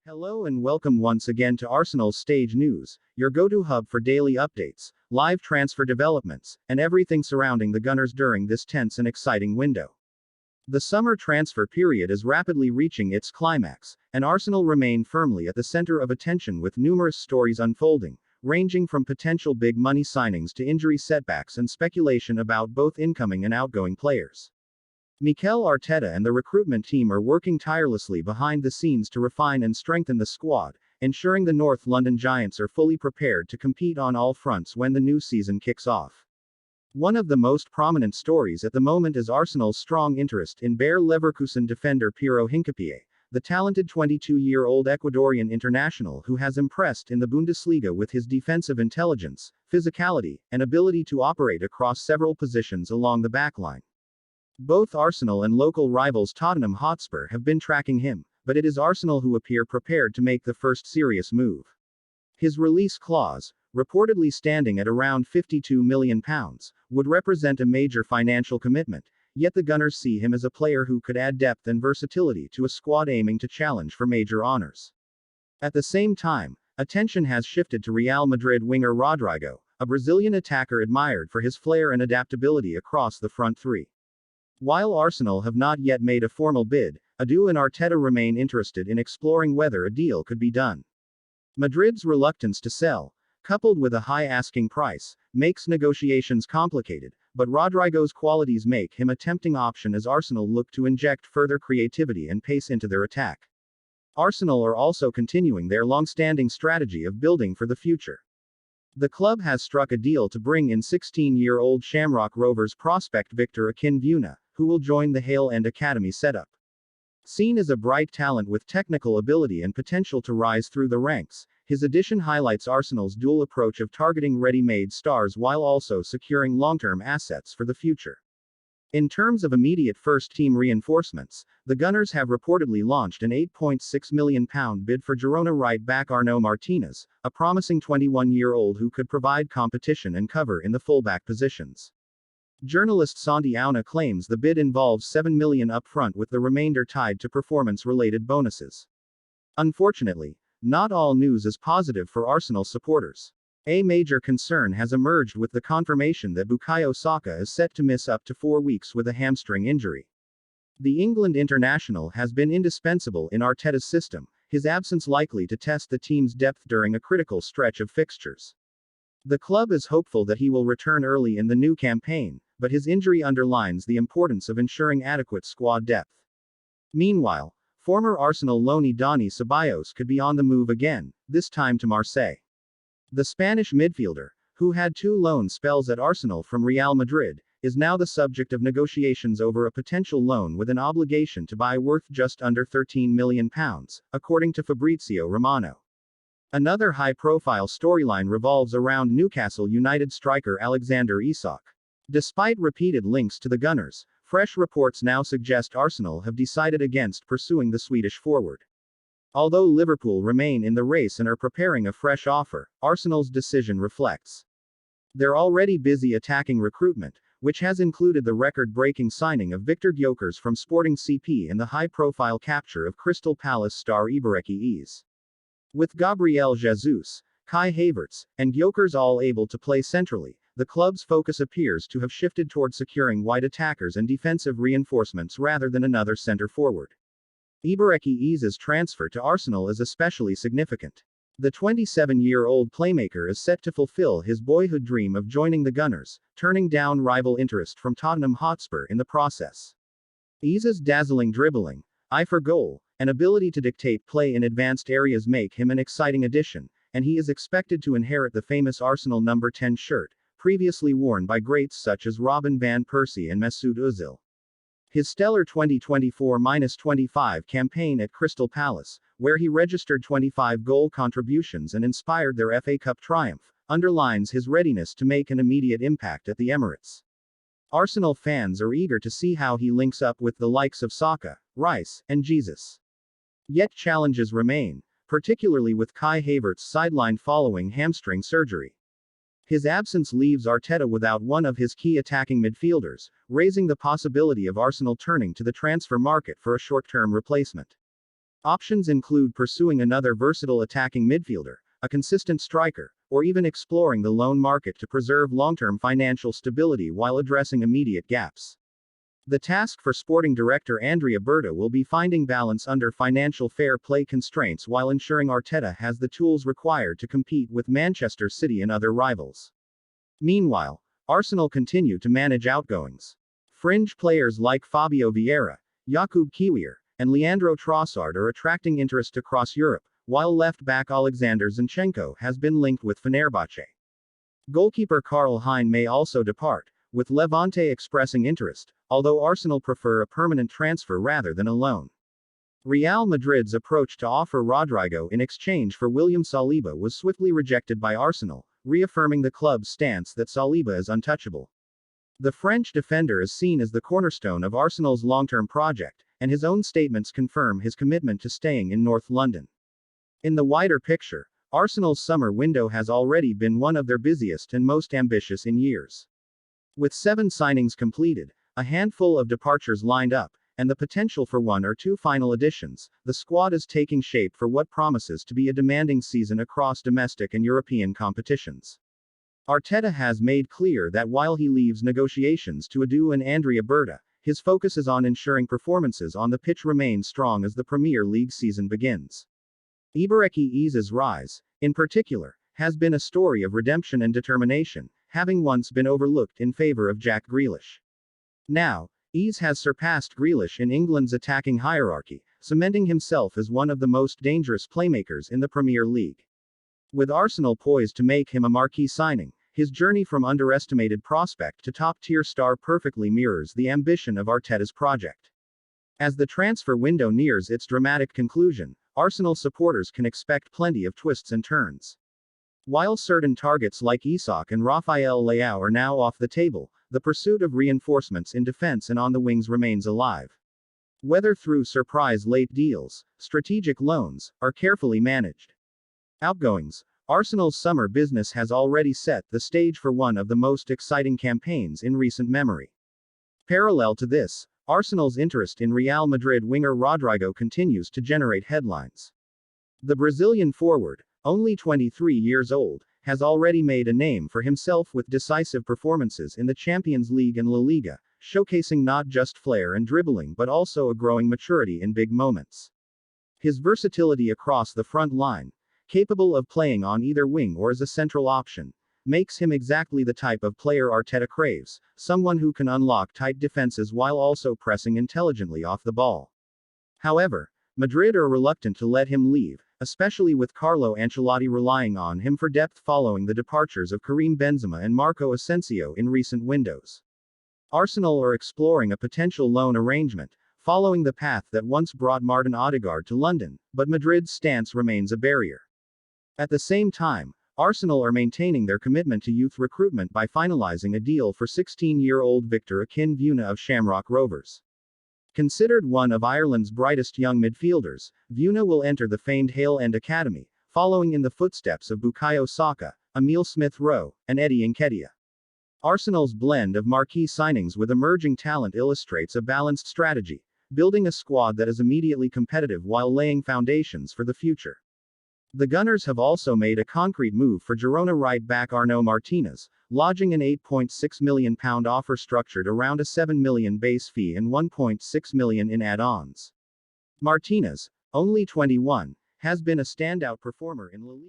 Hello and welcome once again to Arsenal's Stage News, your go-to hub for daily updates, live transfer developments, and everything surrounding the Gunners during this tense and exciting window. The summer transfer period is rapidly reaching its climax, and Arsenal remain firmly at the center of attention with numerous stories unfolding, ranging from potential big money signings to injury setbacks and speculation about both incoming and outgoing players. Mikel Arteta and the recruitment team are working tirelessly behind the scenes to refine and strengthen the squad, ensuring the North London Giants are fully prepared to compete on all fronts when the new season kicks off. One of the most prominent stories at the moment is Arsenal's strong interest in Bayer Leverkusen defender Piero Hinapier, the talented 22-year-old Ecuadorian international who has impressed in the Bundesliga with his defensive intelligence, physicality, and ability to operate across several positions along the backline. Both Arsenal and local rivals Tottenham Hotspur have been tracking him, but it is Arsenal who appear prepared to make the first serious move. His release clause, reportedly standing at around £52 million, would represent a major financial commitment, yet the Gunners see him as a player who could add depth and versatility to a squad aiming to challenge for major honors. At the same time, attention has shifted to Real Madrid winger Rodrygo, a Brazilian attacker admired for his flair and adaptability across the front three. While Arsenal have not yet made a formal bid, Edu and Arteta remain interested in exploring whether a deal could be done. Madrid's reluctance to sell, coupled with a high asking price, makes negotiations complicated, but Rodrygo's qualities make him a tempting option as Arsenal look to inject further creativity and pace into their attack. Arsenal are also continuing their long-standing strategy of building for the future. The club has struck a deal to bring in 16-year-old Shamrock Rovers prospect Victor Akinbuna, who will join the Hale End Academy setup. Seen as a bright talent with technical ability and potential to rise through the ranks, his addition highlights Arsenal's dual approach of targeting ready-made stars while also securing long-term assets for the future. In terms of immediate first-team reinforcements, the Gunners have reportedly launched an £8.6 million bid for Girona right-back Arnau Martinez, a promising 21-year-old who could provide competition and cover in the fullback positions. Journalist Santi Auna claims the bid involves £7 million upfront with the remainder tied to performance-related bonuses. Unfortunately, not all news is positive for Arsenal supporters. A major concern has emerged with the confirmation that Bukayo Saka is set to miss up to 4 weeks with a hamstring injury. The England international has been indispensable in Arteta's system, his absence likely to test the team's depth during a critical stretch of fixtures. The club is hopeful that he will return early in the new campaign, but his injury underlines the importance of ensuring adequate squad depth. Meanwhile, former Arsenal loanee Dani Ceballos could be on the move again, this time to Marseille. The Spanish midfielder, who had 2 loan spells at Arsenal from Real Madrid, is now the subject of negotiations over a potential loan with an obligation to buy worth just under £13 million, according to Fabrizio Romano. Another high-profile storyline revolves around Newcastle United striker Alexander Isak. Despite repeated links to the Gunners, fresh reports now suggest Arsenal have decided against pursuing the Swedish forward. Although Liverpool remain in the race and are preparing a fresh offer, Arsenal's decision reflects their already busy attacking recruitment, which has included the record-breaking signing of Victor Gyökeres from Sporting CP and the high-profile capture of Crystal Palace star Eberechi Eze. With Gabriel Jesus, Kai Havertz, and Gyökeres all able to play centrally, the club's focus appears to have shifted toward securing wide attackers and defensive reinforcements rather than another center forward. Eberechi Eze's transfer to Arsenal is especially significant. The 27-year-old playmaker is set to fulfill his boyhood dream of joining the Gunners, turning down rival interest from Tottenham Hotspur in the process. Eze's dazzling dribbling, eye for goal, and ability to dictate play in advanced areas make him an exciting addition, and he is expected to inherit the famous Arsenal number 10 shirt, previously worn by greats such as Robin van Persie and Mesut Özil. His stellar 2024-25 campaign at Crystal Palace, where he registered 25 goal contributions and inspired their FA Cup triumph, underlines his readiness to make an immediate impact at the Emirates. Arsenal fans are eager to see how he links up with the likes of Saka, Rice, and Jesus. Yet challenges remain, particularly with Kai Havertz sidelined following hamstring surgery. His absence leaves Arteta without one of his key attacking midfielders, raising the possibility of Arsenal turning to the transfer market for a short-term replacement. Options include pursuing another versatile attacking midfielder, a consistent striker, or even exploring the loan market to preserve long-term financial stability while addressing immediate gaps. The task for sporting director Andrea Berta will be finding balance under financial fair play constraints while ensuring Arteta has the tools required to compete with Manchester City and other rivals. Meanwhile, Arsenal continue to manage outgoings. Fringe players like Fabio Vieira, Jakub Kiwior, and Leandro Trossard are attracting interest across Europe, while left-back Alexander Zinchenko has been linked with Fenerbahce. Goalkeeper Karl Hein may also depart, with Levante expressing interest, although Arsenal prefer a permanent transfer rather than a loan. Real Madrid's approach to offer Rodrygo in exchange for William Saliba was swiftly rejected by Arsenal, reaffirming the club's stance that Saliba is untouchable. The French defender is seen as the cornerstone of Arsenal's long-term project, and his own statements confirm his commitment to staying in North London. In the wider picture, Arsenal's summer window has already been one of their busiest and most ambitious in years. With 7 signings completed, a handful of departures lined up, and the potential for 1 or 2 final additions, the squad is taking shape for what promises to be a demanding season across domestic and European competitions. Arteta has made clear that while he leaves negotiations to Edu and Andrea Berta, his focus is on ensuring performances on the pitch remain strong as the Premier League season begins. Eberechi Eze's rise, in particular, has been a story of redemption and determination, having once been overlooked in favor of Jack Grealish. Now, Eze has surpassed Grealish in England's attacking hierarchy, cementing himself as one of the most dangerous playmakers in the Premier League. With Arsenal poised to make him a marquee signing, his journey from underestimated prospect to top-tier star perfectly mirrors the ambition of Arteta's project. As the transfer window nears its dramatic conclusion, Arsenal supporters can expect plenty of twists and turns. While certain targets like Isak and Rafael Leao are now off the table, the pursuit of reinforcements in defense and on the wings remains alive. Whether through surprise late deals, strategic loans, or carefully managed outgoings, Arsenal's summer business has already set the stage for one of the most exciting campaigns in recent memory. Parallel to this, Arsenal's interest in Real Madrid winger Rodrygo continues to generate headlines. The Brazilian forward, only 23 years old, has already made a name for himself with decisive performances in the Champions League and La Liga, showcasing not just flair and dribbling but also a growing maturity in big moments. His versatility across the front line, capable of playing on either wing or as a central option, makes him exactly the type of player Arteta craves, someone who can unlock tight defenses while also pressing intelligently off the ball. However, Madrid are reluctant to let him leave, especially with Carlo Ancelotti relying on him for depth following the departures of Karim Benzema and Marco Asensio in recent windows. Arsenal are exploring a potential loan arrangement, following the path that once brought Martin Odegaard to London, but Madrid's stance remains a barrier. At the same time, Arsenal are maintaining their commitment to youth recruitment by finalizing a deal for 16-year-old Victor Akinwumi of Shamrock Rovers. Considered one of Ireland's brightest young midfielders, Vuna will enter the famed Hale End Academy, following in the footsteps of Bukayo Saka, Emile Smith-Rowe, and Eddie Nketiah. Arsenal's blend of marquee signings with emerging talent illustrates a balanced strategy, building a squad that is immediately competitive while laying foundations for the future. The Gunners have also made a concrete move for Girona right-back Arnau Martinez, lodging an £8.6 million offer structured around a £7 million base fee and £1.6 million in add-ons. Martinez, only 21, has been a standout performer in La Liga.